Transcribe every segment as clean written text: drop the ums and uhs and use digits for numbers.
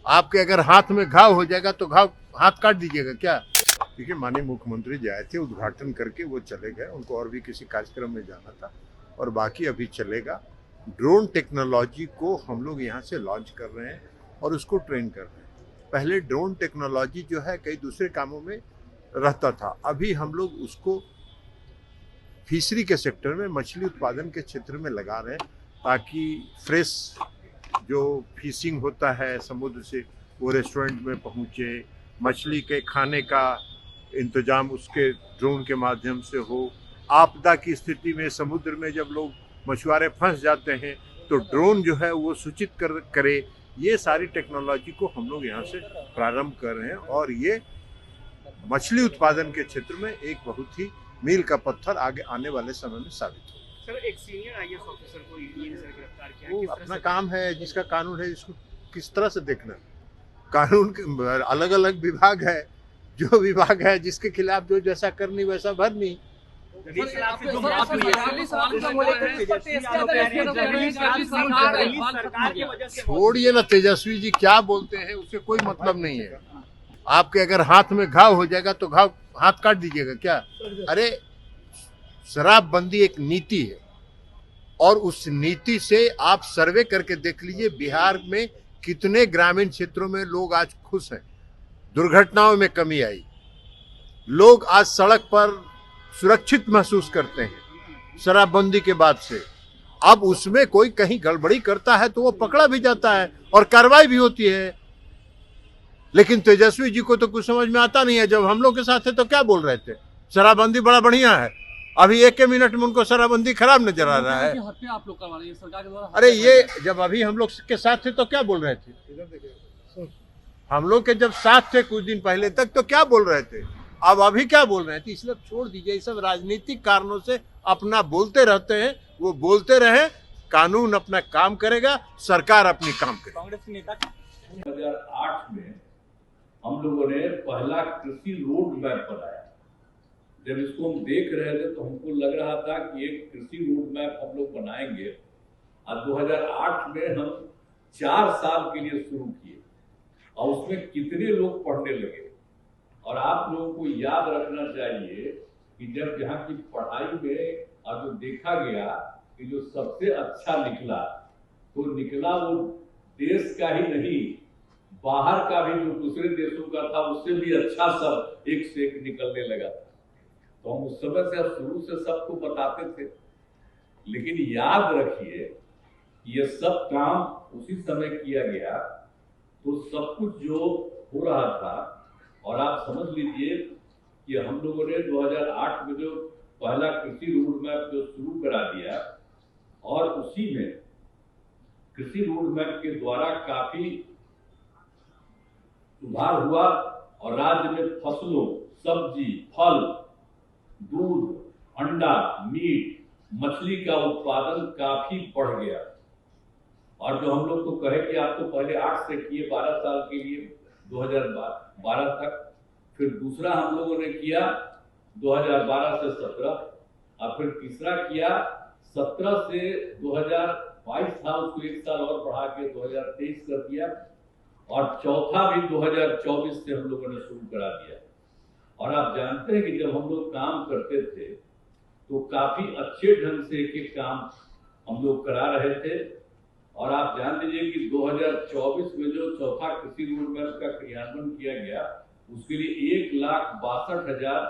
आपके अगर हाथ में घाव हो जाएगा तो घाव हाथ काट दीजिएगा क्या? देखिए, माननीय मुख्यमंत्री जी आए थे, उद्घाटन करके वो चले गए। उनको और भी किसी कार्यक्रम में जाना था और बाकी अभी चलेगा। ड्रोन टेक्नोलॉजी को हम लोग यहाँ से लॉन्च कर रहे हैं और उसको ट्रेन कर रहे हैं। पहले ड्रोन टेक्नोलॉजी जो है कई दूसरे कामों में रहता था, अभी हम लोग उसको फिशरी के सेक्टर में, मछली उत्पादन के क्षेत्र में लगा रहे हैं, ताकि फ्रेश जो फिशिंग होता है समुद्र से वो रेस्टोरेंट में पहुंचे, मछली के खाने का इंतजाम उसके ड्रोन के माध्यम से हो। आपदा की स्थिति में समुद्र में जब लोग मछुआरे फंस जाते हैं तो ड्रोन जो है वो सूचित करे। ये सारी टेक्नोलॉजी को हम लोग यहाँ से प्रारंभ कर रहे हैं और ये मछली उत्पादन के क्षेत्र में एक बहुत ही मील का पत्थर आगे आने वाले समय में साबित हो। सर, एक सीनियर आईएएस ऑफिसर को ईडी ने गिरफ्तार किया। वो अपना काम है, जिसका कानून है, इसको किस तरह से देखना। कानून अलग अलग विभाग है, जो विभाग है जिसके खिलाफ जो जैसा करनी वैसा भरनी। छोड़िए ना, तेजस्वी जी क्या बोलते हैं उससे कोई मतलब नहीं है। आपके अगर हाथ में घाव हो जाएगा तो घाव हाथ काट दीजिएगा क्या? अरे, शराबबंदी एक नीति है और उस नीति से आप सर्वे करके देख लीजिए बिहार में कितने ग्रामीण क्षेत्रों में लोग आज खुश हैं। दुर्घटनाओं में कमी आई, लोग आज सड़क पर सुरक्षित महसूस करते हैं शराबबंदी के बाद से। अब उसमें कोई कहीं गड़बड़ी करता है तो वो पकड़ा भी जाता है और कार्रवाई भी होती है। लेकिन तेजस्वी जी को तो कुछ समझ में आता नहीं है। जब हम लोग के साथ थे तो क्या बोल रहे थे, शराबबंदी बड़ा बढ़िया है। अभी एक के मिनट में उनको शराबबंदी खराब नजर आ रहा है। आप लोग करवा रहे हैं सरकार के द्वारा। अरे, ये जब अभी हम लोग के साथ थे तो क्या बोल रहे थे? हम लोग के जब साथ थे कुछ दिन पहले तक तो क्या बोल रहे थे, अब अभी क्या बोल रहे थे? इसलिए छोड़ दीजिए, ये सब राजनीतिक कारणों से अपना बोलते रहते हैं। वो बोलते रहे, कानून अपना काम करेगा, सरकार अपनी काम करेगी। कांग्रेस के नेता 2008 में हम लोगों ने पहला कृषि रोड मैप बनाया। जब इसको हम देख रहे थे तो हमको लग रहा था कि एक कृषि रोड मैप हम लोग बनाएंगे। और 2008 में हम 4 साल के लिए शुरू किए और उसमें कितने लोग पढ़ने लगे। और आप लोगों को याद रखना चाहिए कि जब यहाँ की पढ़ाई में अब देखा गया कि जो सबसे अच्छा निकला तो निकला वो देश का ही नहीं, बाहर का भी जो दूसरे देशों का था उससे भी अच्छा सब एक से एक निकलने लगा था। तो हम उस समय से शुरू से सबको बताते थे। लेकिन याद रखिए ये सब काम उसी समय किया गया तो सब कुछ जो हो रहा था। और आप समझ लीजिए कि हम लोगों ने 2008 में जो पहला कृषि रोड मैप जो शुरू करा दिया और उसी में कृषि रोड मैप के द्वारा काफी सुधार हुआ और राज्य में फसलों, सब्जी, फल, दूध, अंडा, मीट, मछली का उत्पादन काफी बढ़ गया। और जो हम लोग तो कहे कि आप तो पहले 8 से किए 12 साल के लिए 2012 तक, फिर दूसरा हम लोगों ने किया 2012 से 17 और फिर तीसरा किया 17 से 2022 था, उसको 1 साल और बढ़ा के 2023 कर दिया और चौथा भी 2024 से हम लोगों ने शुरू करा दिया। और आप जानते हैं कि जब हम लोग काम करते थे तो काफी अच्छे ढंग से एक एक काम हम लोग करा रहे थे। और आप जान लीजिए कि 2024 में जो चौथा कृषि रोड मैप का क्रियान्वयन किया गया उसके लिए 1,62,000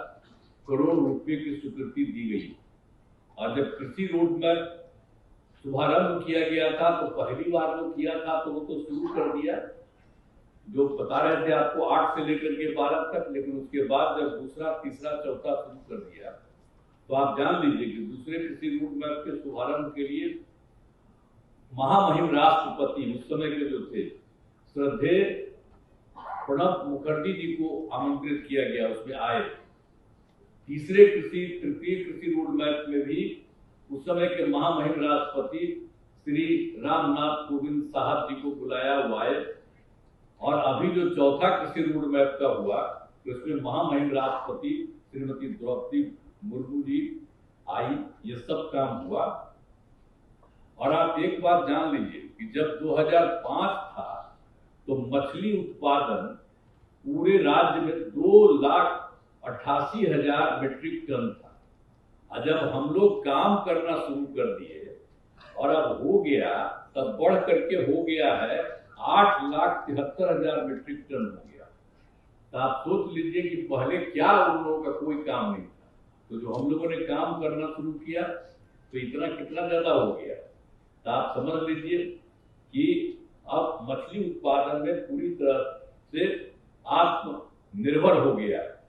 करोड़ रुपए की स्वीकृति दी गई। और जब कृषि रोड मैप शुभारंभ किया गया था तो पहली बार जो किया था तो वो तो शुरू कर दिया, जो बता रहे थे आपको 8 से लेकर के 12 तक। लेकिन उसके बाद जब दूसरा, तीसरा, चौथा शुरू कर दिया तो आप जान लीजिए कि दूसरे कृषि रोड मैप के शुभारंभ के लिए महामहिम राष्ट्रपति उस समय के जो थे श्रद्धेय प्रणब मुखर्जी जी को आमंत्रित किया गया, उसमें आए। तृतीय कृषि रोड मैप में भी उस समय के महामहिम राष्ट्रपति श्री रामनाथ कोविंद साहब जी को बुलाया, वो आए। और अभी जो चौथा कृषि रोड मैप का हुआ उसमें महामहिम राष्ट्रपति श्रीमती द्रौपदी मुर्मू जी आई, ये सब काम हुआ। और आप एक बात जान लीजिए कि जब 2005 था तो मछली उत्पादन पूरे राज्य में 2,88,000 मीट्रिक टन था। और जब हम लोग काम करना शुरू कर दिए और अब हो गया, तब बढ़ करके हो गया है 8,73,000 मीट्रिक टन हो गया। तो आप सोच लीजिए कि पहले क्या उन लोगों का कोई काम नहीं था, तो जो हम लोगों ने काम करना शुरू किया तो इतना कितना ज्यादा हो गया। तो आप समझ लीजिए कि अब मछली उत्पादन में पूरी तरह से आत्मनिर्भर हो गया है।